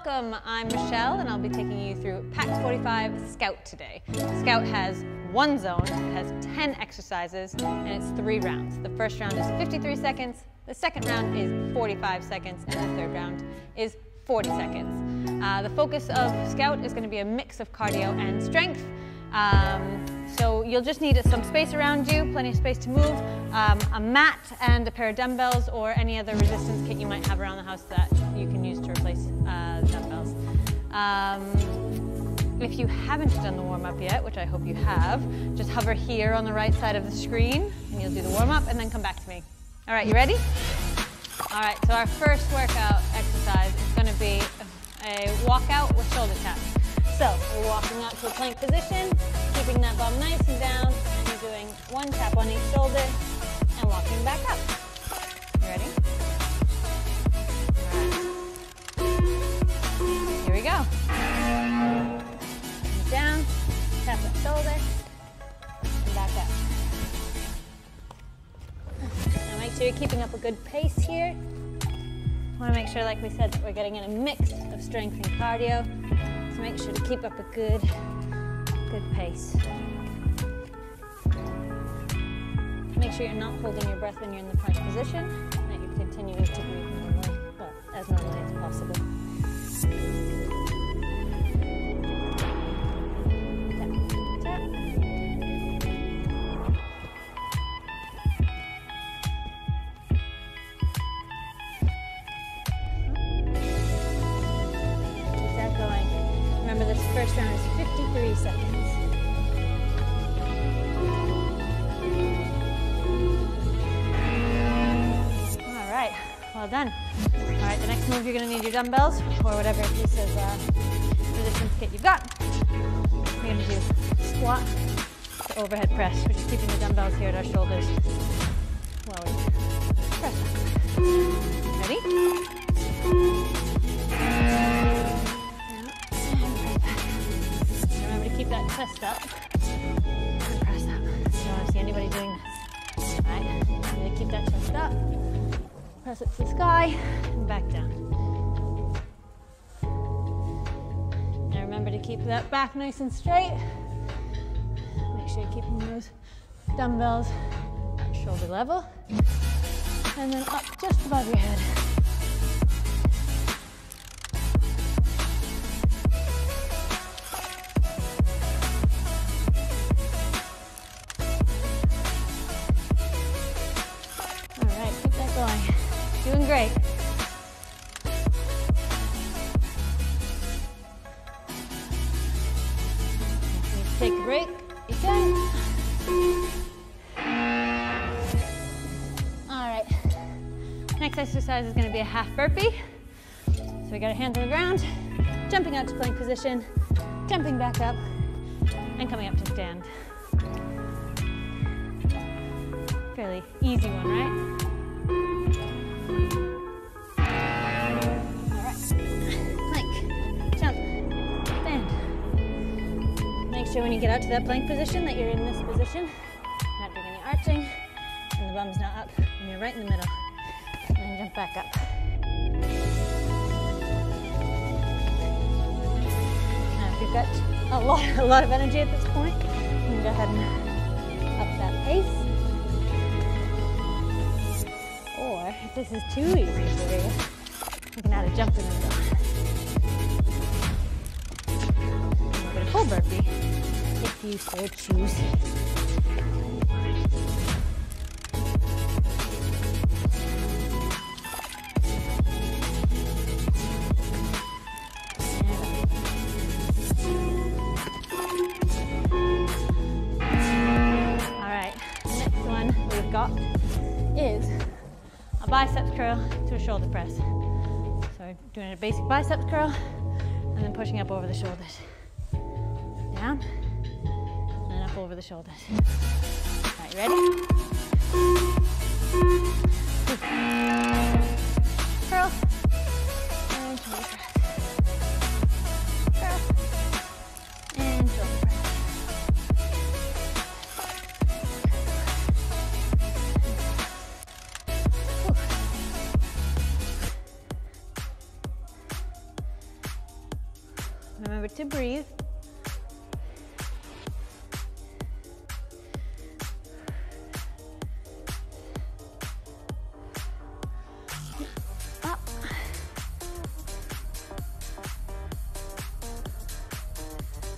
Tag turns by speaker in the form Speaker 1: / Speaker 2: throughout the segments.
Speaker 1: welcome. I'm Michelle and I'll be taking you through PACK45 Scout today. Scout has one zone, it has 10 exercises, and it's 3 rounds. The first round is 53 seconds, the second round is 45 seconds, and the third round is 40 seconds. The focus of Scout is going to be a mix of cardio and strength. So you'll just need some space around you, plenty of space to move, a mat and a pair of dumbbells or any other resistance kit you might have around the house that you can use to replace the dumbbells. If you haven't done the warm-up yet, which I hope you have, just hover here on the right side of the screen and you'll do the warm-up and then come back to me. All right, you ready? All right, so our first workout exercise is going to be a walkout with shoulder taps. So we're walking out to a plank position, keeping that bum nice and down, and you're doing 1 tap on each shoulder and walking back up. You ready? All right. Here we go. Down, tap that shoulder, and back up. Now make sure you're keeping up a good pace here. Want to make sure, like we said, that we're getting in a mix of strength and cardio. So make sure to keep up a good pace. Make sure you're not holding your breath when you're in the plank position, and that you're continuing to breathe normally, well, as normally as possible. Tap, tap. Keep that going. Remember, this first round is 53 seconds. All right, well done. All right, the next move, you're gonna need your dumbbells or whatever piece of resistance kit you've got. We're gonna do squat to overhead press. We're just keeping the dumbbells here at our shoulders while we press up. Ready? Keep that chest up and press up. You don't want to see anybody doing this. All right, I'm going to keep that chest up, press it to the sky, and back down. Now remember to keep that back nice and straight. Make sure you're keeping those dumbbells at shoulder level, and then up just above your head. Doing great. Take a break. You can. All right. Next exercise is going to be a half burpee. So we got our hands on the ground, jumping out to plank position, jumping back up, and coming up to stand. Fairly easy one, right? When you get out to that plank position that you're in this position, not doing any arching, and the bum's not up, and you're right in the middle. And then jump back up. Now if you've got a lot of energy at this point, you can go ahead and up that pace. Or if this is too easy for you, you can add a jump in the middle. A little bit of full burpee, if you so choose. All right, the next one we've got is a biceps curl to a shoulder press. So we're doing a basic biceps curl and then pushing up over the shoulders. Down, and then up over the shoulders. All right, you ready? Curl, and shoulder press. Curl, and shoulder press. Remember to breathe. Up.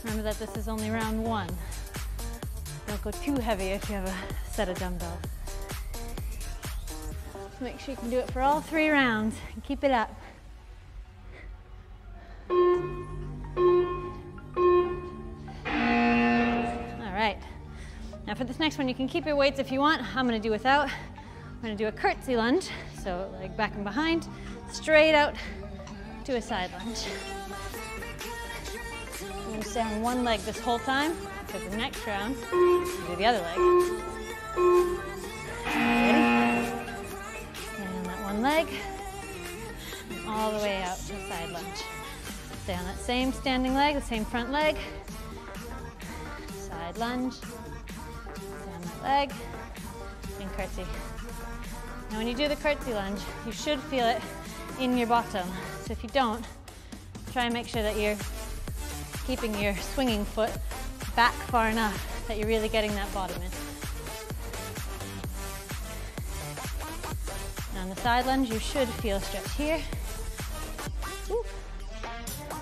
Speaker 1: Remember that this is only round 1. Don't go too heavy if you have a set of dumbbells. So make sure you can do it for all 3 rounds and keep it up. Now for this next one, you can keep your weights if you want. I'm gonna do without. I'm gonna do a curtsy lunge. So leg back and behind, straight out to a side lunge. I'm gonna stay on one leg this whole time, because the next round, do the other leg. Ready? Stand on that one leg, and all the way out to a side lunge. Stay on that same standing leg, the same front leg. Side lunge. Leg and curtsy. Now when you do the curtsy lunge, you should feel it in your bottom. So if you don't, try and make sure that you're keeping your swinging foot back far enough that you're really getting that bottom in. Now on the side lunge, you should feel a stretch here. Ooh.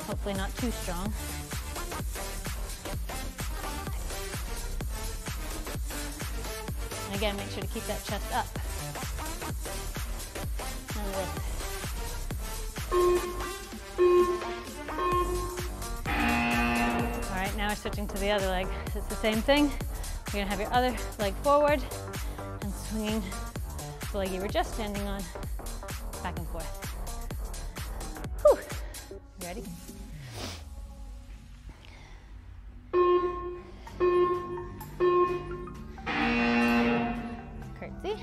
Speaker 1: Hopefully not too strong. Again, make sure to keep that chest up. And lift. All right, now we're switching to the other leg. So it's the same thing. You're gonna have your other leg forward and swinging the leg you were just standing on, back and forth. Whew. You ready? Curtsy.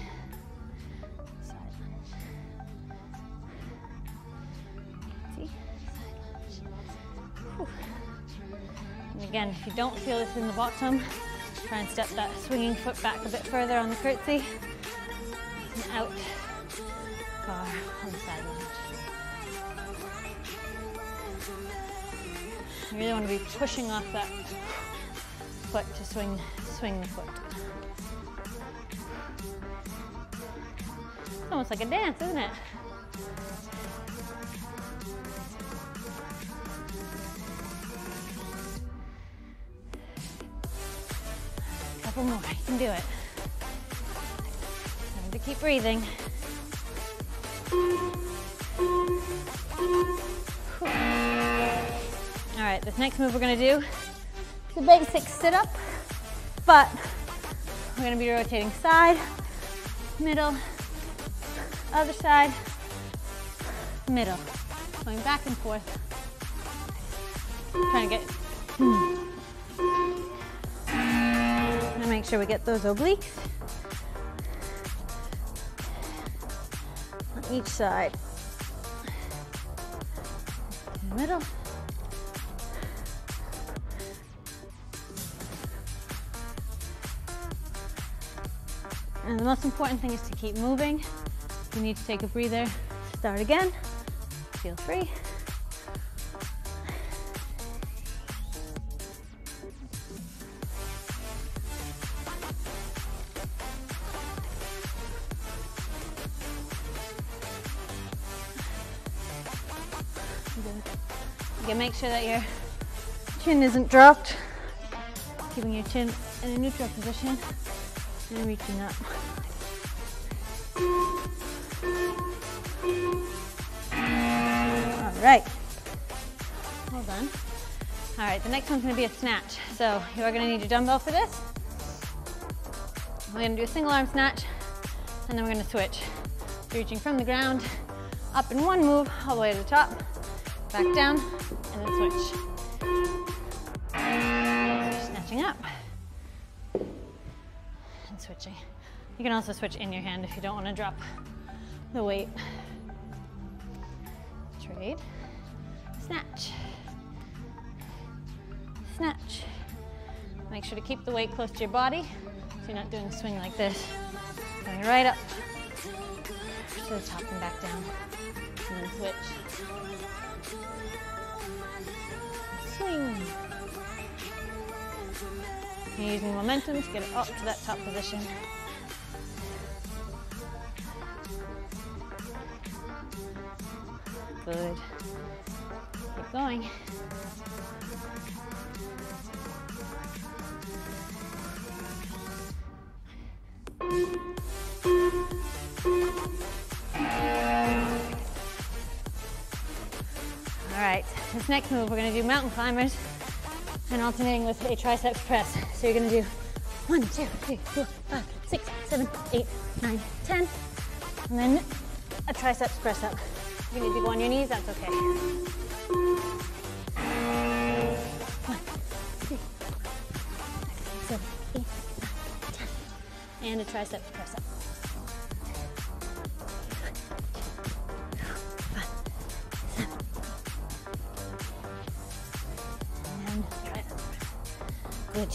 Speaker 1: Side lunge. Curtsy. Side lunge. Whew. And again, if you don't feel this in the bottom, try and step that swinging foot back a bit further on the curtsy. And out far on the side lunge. You really want to be pushing off that foot to swing the foot. It's almost like a dance, isn't it? A couple more, you can do it. Time to keep breathing. All right, this next move we're gonna do is a basic sit-up, but we're gonna be rotating side, middle, other side, middle. Going back and forth. Trying to get, gonna make sure we get those obliques on each side. In the middle. And the most important thing is to keep moving. If you need to take a breather, start again. Feel free. Again, make sure that your chin isn't dropped. Keeping your chin in a neutral position. And reaching up. All right, well done. All right, the next one's gonna be a snatch. So you are gonna need your dumbbell for this. We're gonna do a single arm snatch, and then we're gonna switch. Reaching from the ground, up in one move, all the way to the top, back down, and then switch. Snatching up. Switching. You can also switch in your hand if you don't want to drop the weight. Trade, snatch, snatch. Make sure to keep the weight close to your body so you're not doing a swing like this. Going right up to the top and back down. And then switch. You're using momentum to get it up to that top position. Good. Keep going. All right, this next move, we're gonna do mountain climbers and alternating with a triceps press. So you're gonna do 1, 2, 3, 4, 5, 6, 7, 8, 9, 10, and then a triceps press up. If you need to go on your knees, that's okay. 1, 2, 3, 4, 5, 6, 7, 8, 9, 10, and a triceps press up. Good.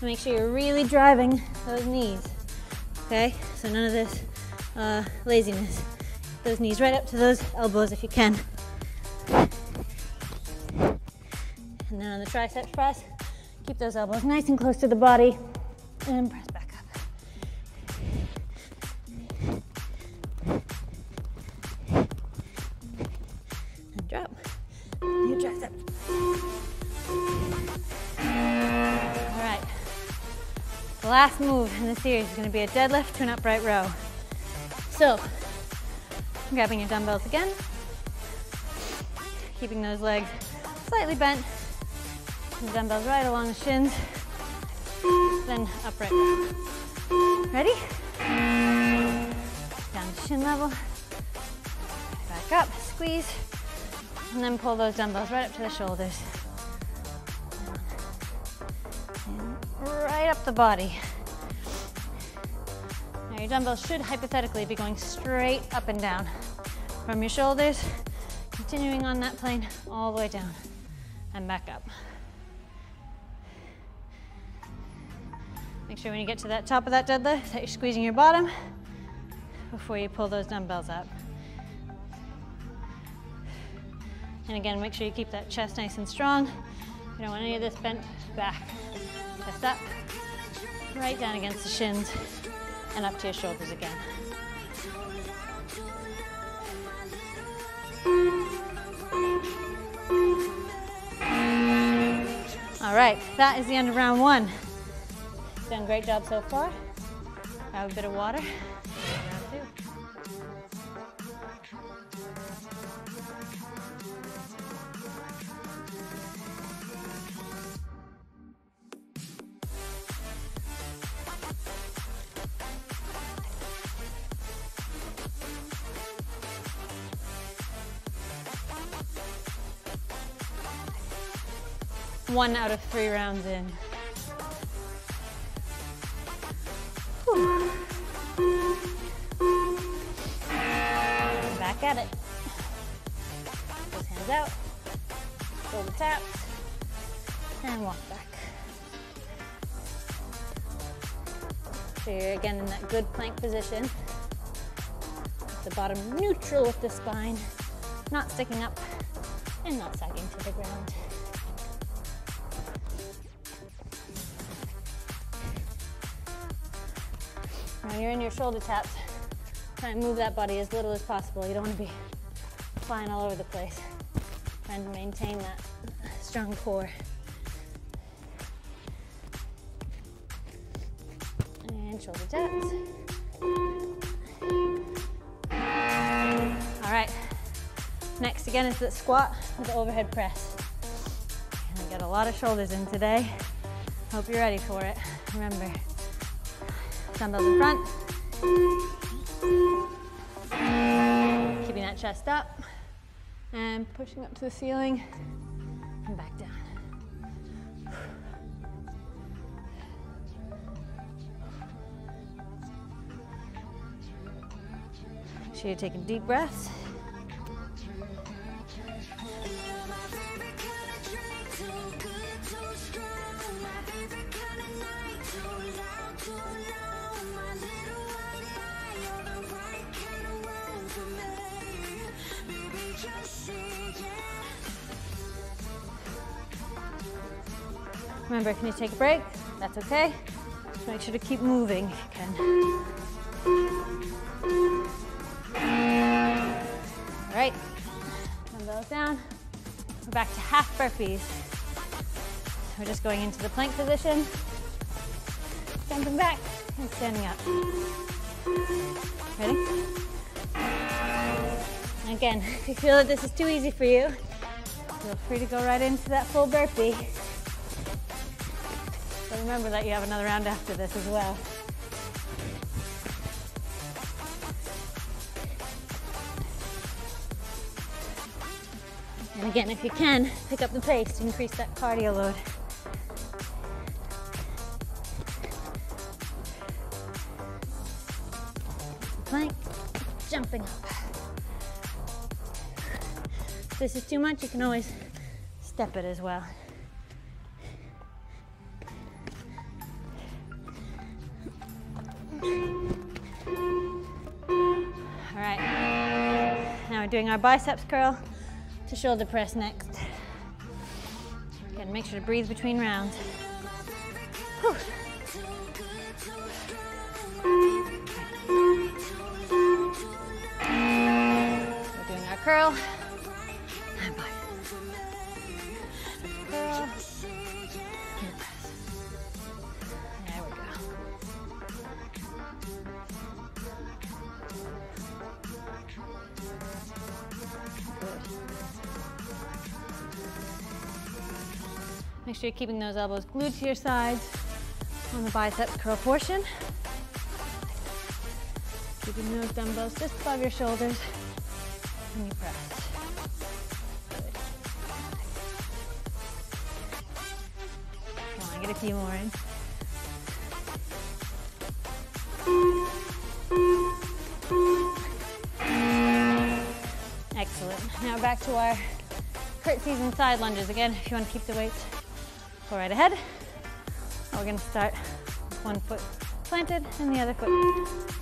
Speaker 1: Make sure you're really driving those knees, okay? So none of this laziness. Those knees right up to those elbows if you can. And then on the triceps press, keep those elbows nice and close to the body and press back up. Drop. New tricep. All right. The last move in the series is going to be a deadlift to an upright row. So, grabbing your dumbbells again, keeping those legs slightly bent, and the dumbbells right along the shins, then upright row. Ready? Down to shin level, back up, squeeze. And then pull those dumbbells right up to the shoulders. And right up the body. Now your dumbbells should hypothetically be going straight up and down. From your shoulders, continuing on that plane all the way down and back up. Make sure when you get to that top of that deadlift that you're squeezing your bottom before you pull those dumbbells up. And again, make sure you keep that chest nice and strong. You don't want any of this bent back. Chest up, right down against the shins, and up to your shoulders again. All right, that is the end of round 1. Done a great job so far. Grab a bit of water. Round 2. One out of 3 rounds in. Whew. Back at it. Those hands out, shoulder taps, and walk back. So you're again in that good plank position. The bottom neutral with the spine, not sticking up and not sagging to the ground. When you're in your shoulder taps, try and move that body as little as possible. You don't want to be flying all over the place. Trying to maintain that strong core. And shoulder taps. All right. Next again is the squat with the overhead press. I got a lot of shoulders in today. Hope you're ready for it. Remember, dumbbells in front. Keeping that chest up and pushing up to the ceiling and back down. Make sure you're taking deep breaths.
Speaker 2: Just say yes.
Speaker 1: Remember, if you need to take a break, that's okay. Just make sure to keep moving if you can. All right, dumbbells down. We're back to half burpees. We're just going into the plank position, jumping back and standing up. Ready? Again, if you feel that this is too easy for you, feel free to go right into that full burpee. But remember that you have another round after this as well. And again, if you can, pick up the pace to increase that cardio load. Plank, jumping up. If this is too much, you can always step it as well. All right, now we're doing our biceps curl to shoulder press next. Again, make sure to breathe between rounds. Whew. We're doing our curl and bicep. Curl and press. There we go. Make sure you're keeping those elbows glued to your sides on the biceps curl portion. Keeping those dumbbells just above your shoulders when you press. Good. Come on, get a few more in. Excellent. Now back to our curtsies and side lunges. Again, if you want to keep the weights, go right ahead. We're going to start with one foot planted and the other foot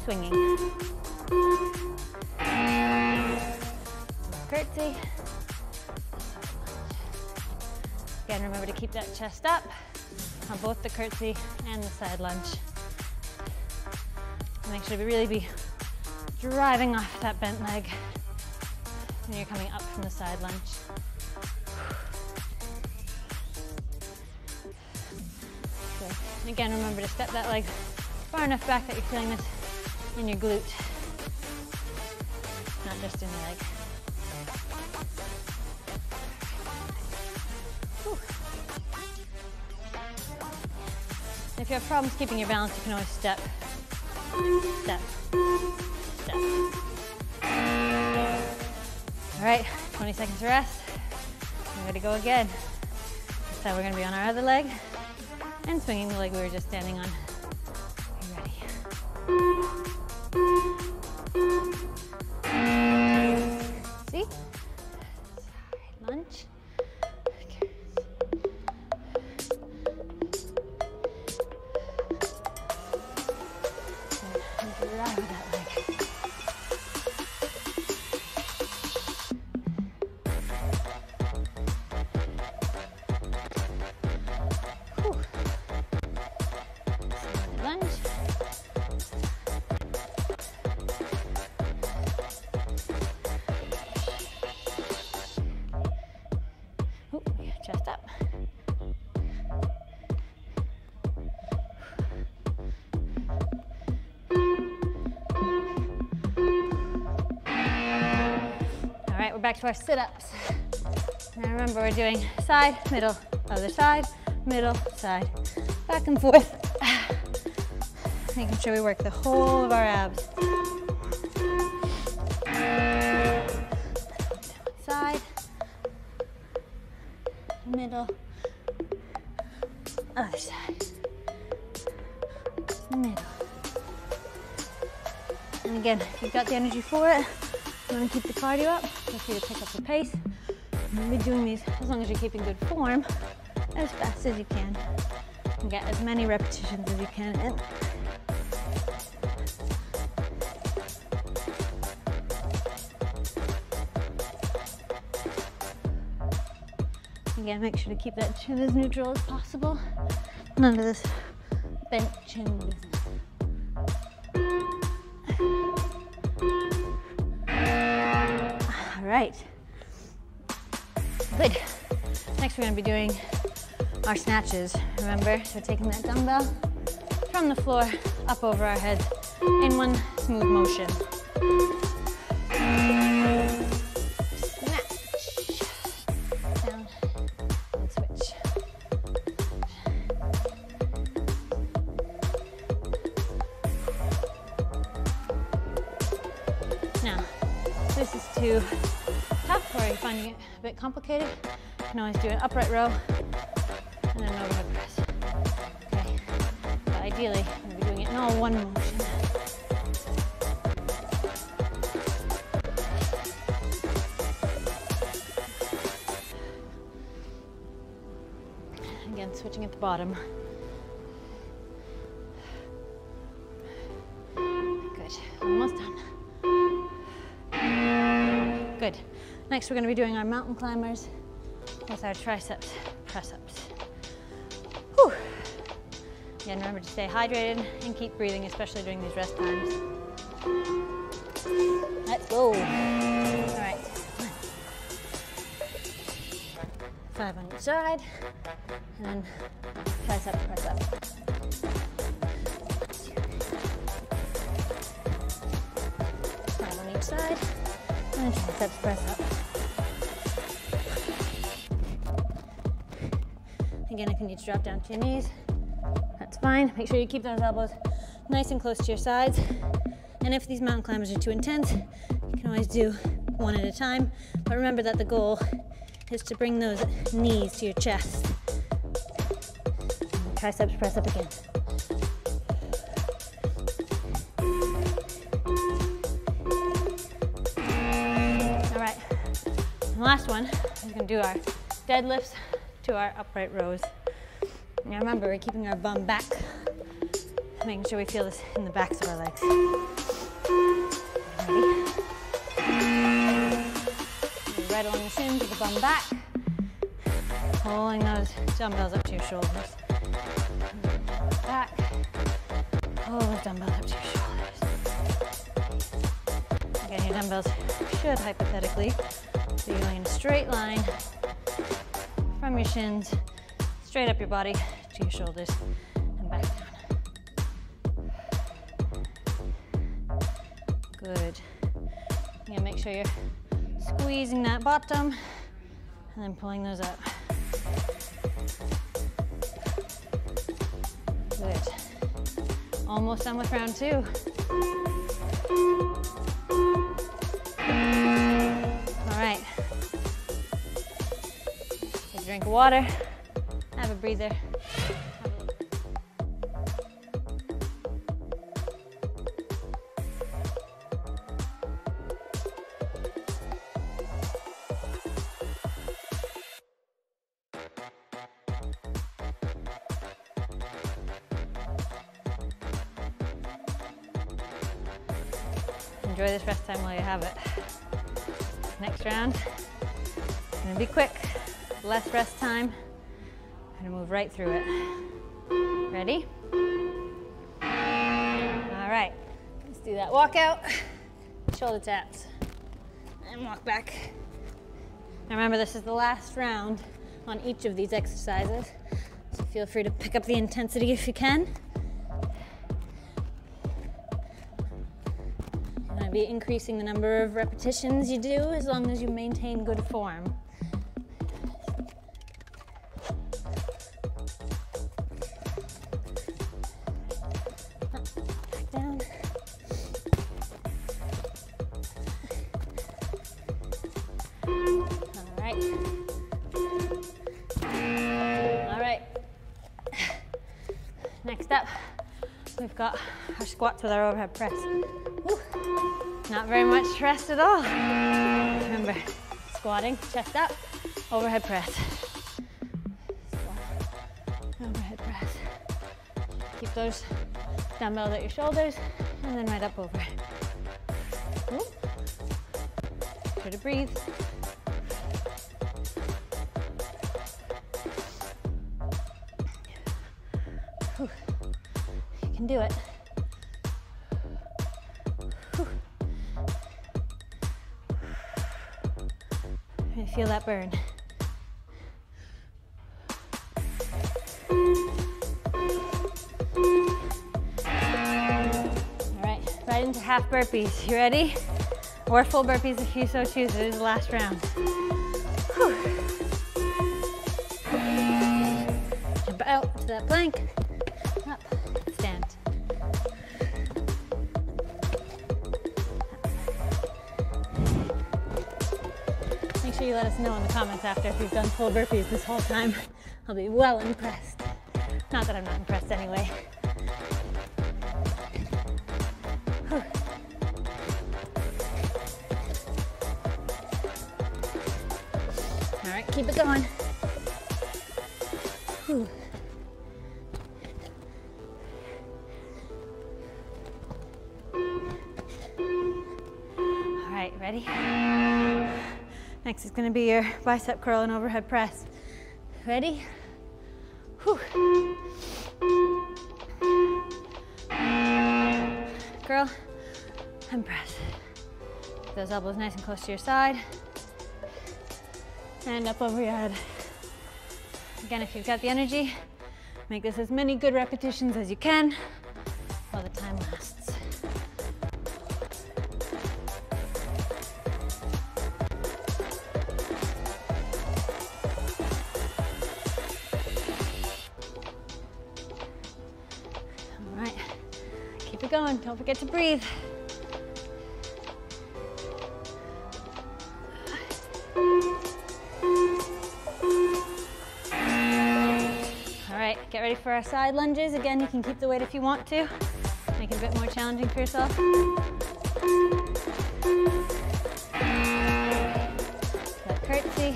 Speaker 1: swinging. Curtsy. Again, remember to keep that chest up on both the curtsy and the side lunge. Make sure to really be driving off that bent leg when you're coming up from the side lunge. Good. And again, remember to step that leg far enough back that you're feeling this in your glute, not just in your leg. Whew. If you have problems keeping your balance, you can always step, step, step. All right, 20 seconds rest. We're ready to go again. This time we're going to be on our other leg and swinging the leg we were just standing on. See? Side lunge. Okay. And drive that leg. Whew. Side lunge. Chest up. All right, we're back to our sit-ups. Now remember, we're doing side, middle, other side, middle, side, back and forth. Making sure we work the whole of our abs. Side, middle, other side, middle. And again, if you've got the energy for it, you want to keep the cardio up, feel free to pick up the pace. You'll be doing these, as long as you're keeping good form, as fast as you can. And get as many repetitions as you can in. Again, make sure to keep that chin as neutral as possible. None of this bent chin business. All right. Good. Next, we're going to be doing our snatches. Remember, so taking that dumbbell from the floor up over our heads in one smooth motion. Snatch. Down and switch. Now, this is too tough or you're finding it a bit complicated. You can always do an upright row and then an overhead press. Okay, but ideally, we'll be doing it in all one motion. Again, switching at the bottom. Good, almost done. Good. Next, we're going to be doing our mountain climbers with our triceps press-ups. Whew. Again, remember to stay hydrated and keep breathing, especially during these rest times. Let's go. All right. 5 on each side, and then triceps press-up. 5 on each side, and then triceps press-up. Again, if you need to drop down to your knees, that's fine. Make sure you keep those elbows nice and close to your sides. And if these mountain climbers are too intense, you can always do one at a time. But remember that the goal is to bring those knees to your chest. And triceps press up again. All right, and last one, we're gonna do our deadlifts to our upright rows. Now remember, we're keeping our bum back, making sure we feel this in the backs of our legs. Ready? Right along the shins with the bum back, pulling those dumbbells up to your shoulders. Back, pull those dumbbells up to your shoulders. Again, your dumbbells should hypothetically be going in a straight line from your shins, straight up your body to your shoulders and back down. Good. Again, make sure you're squeezing that bottom and then pulling those up. Good. Almost done with round 2. All right. Take a drink of water. Have a breather. Enjoy this rest time while you have it. Next round, it's gonna be quick, less rest time. I'm gonna move right through it. Ready? All right, let's do that walkout, shoulder taps, and walk back. Now remember, this is the last round on each of these exercises, so feel free to pick up the intensity if you can. You're gonna be increasing the number of repetitions you do as long as you maintain good form. Next up, we've got our squats with our overhead press. Woo. Not very much rest at all. Remember, squatting, chest up, overhead press. Squat, overhead press. Keep those dumbbells at your shoulders and then right up over. Woo. Try to breathe. do it. Whew. I feel that burn. All right, right into half burpees. You ready? Or full burpees if you so choose. It is the last round. Whew. Jump out to that plank. Up, stand. Make sure you let us know in the comments after if you've done full burpees this whole time. I'll be well impressed. Not that I'm not impressed anyway. Whew. All right, keep it going. Whew. All right, ready? Next is going to be your bicep curl and overhead press. Ready? Whew. Curl and press. Keep those elbows nice and close to your side. And up over your head. Again, if you've got the energy, make this as many good repetitions as you can while the time lasts. All right, keep it going. Don't forget to breathe. Get ready for our side lunges. Again, you can keep the weight if you want to. Make it a bit more challenging for yourself. That curtsy.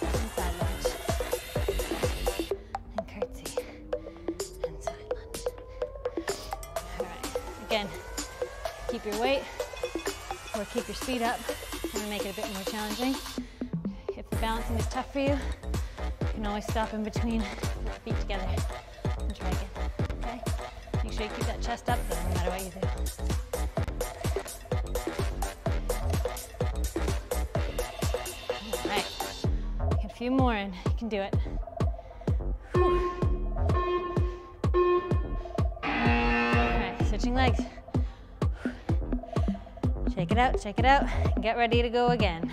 Speaker 1: And side lunge. And curtsy. And side lunge. All right. Again, keep your weight or keep your speed up. I'm going to make it a bit more challenging. If the balancing is tough for you, you can always stop in between. Feet together and try again, okay? Make sure you keep that chest up though, no matter what you do. All right, get a few more in, you can do it. Whew. All right, switching legs. Shake it out, and get ready to go again.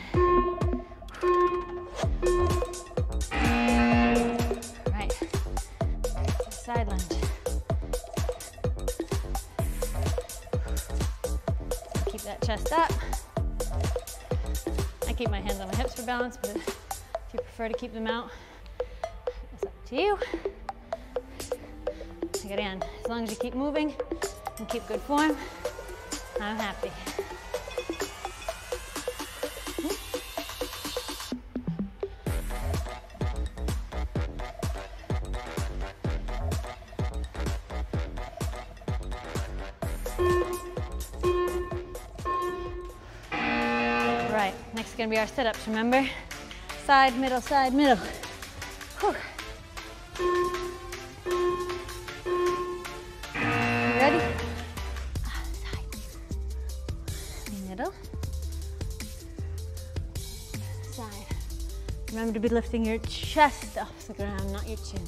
Speaker 1: Side lunge. Keep that chest up. I keep my hands on my hips for balance, but if you prefer to keep them out, it's up to you. Again, as long as you keep moving and keep good form, I'm happy. Right, next is going to be our sit-ups, remember? Side, middle, side, middle. Whew. Ready? Side. Middle. Side. Remember to be lifting your chest off the ground, not your chin.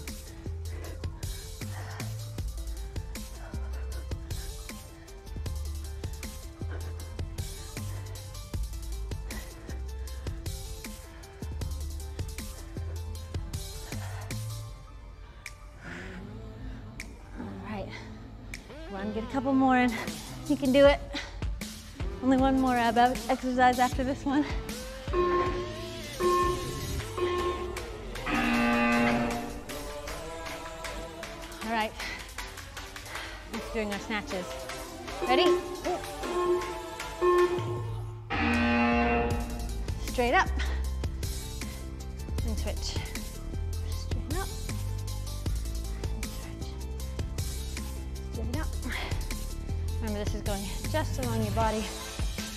Speaker 1: Get a couple more in. You can do it. Only one more ab exercise after this one. All right. Let's doing our snatches. Ready? Straight up. And switch. Straighten up. Remember, this is going just along your body,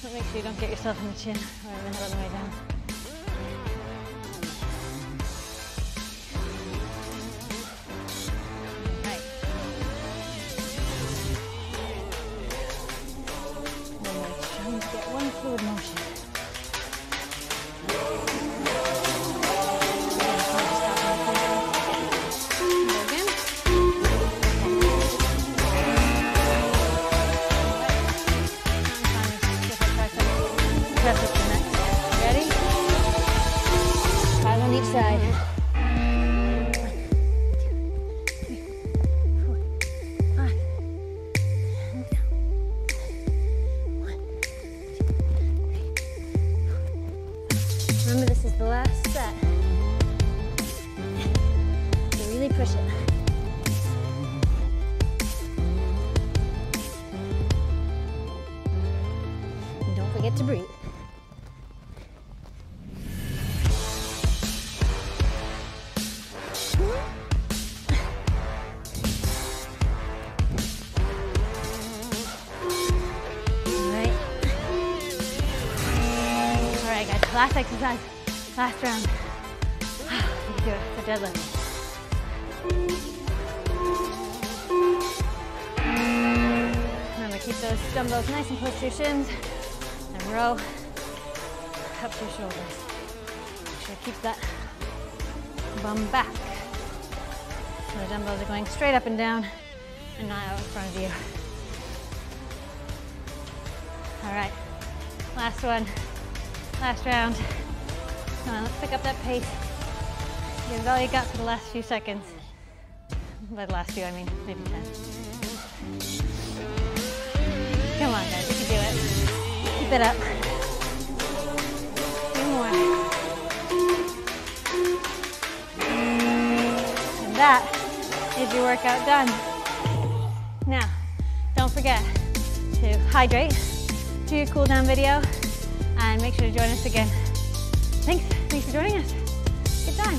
Speaker 1: but make sure you don't get yourself in the chin or the head on the way down. Right. need to get one fluid motion. Press up the next. Ready? 5 on each side. 1, 2, 3, 4, 5. And down. 1, 2, 3, 4. Remember, this is the last set. So really push it. And don't forget to breathe. Last exercise, last round. You can do it for deadlift. Remember, keep those dumbbells nice and close to your shins and row up to your shoulders. Make sure to keep that bum back. So the dumbbells are going straight up and down and not out in front of you. All right, last one. Last round. Come on, let's pick up that pace. Give it all you got for the last few seconds. By the last few, I mean maybe 10. Come on, guys, you can do it. Keep it up. 2 more. And that is your workout done. Now, don't forget to hydrate, do your cool down video, and make sure to join us again. Thanks for joining us. Good time.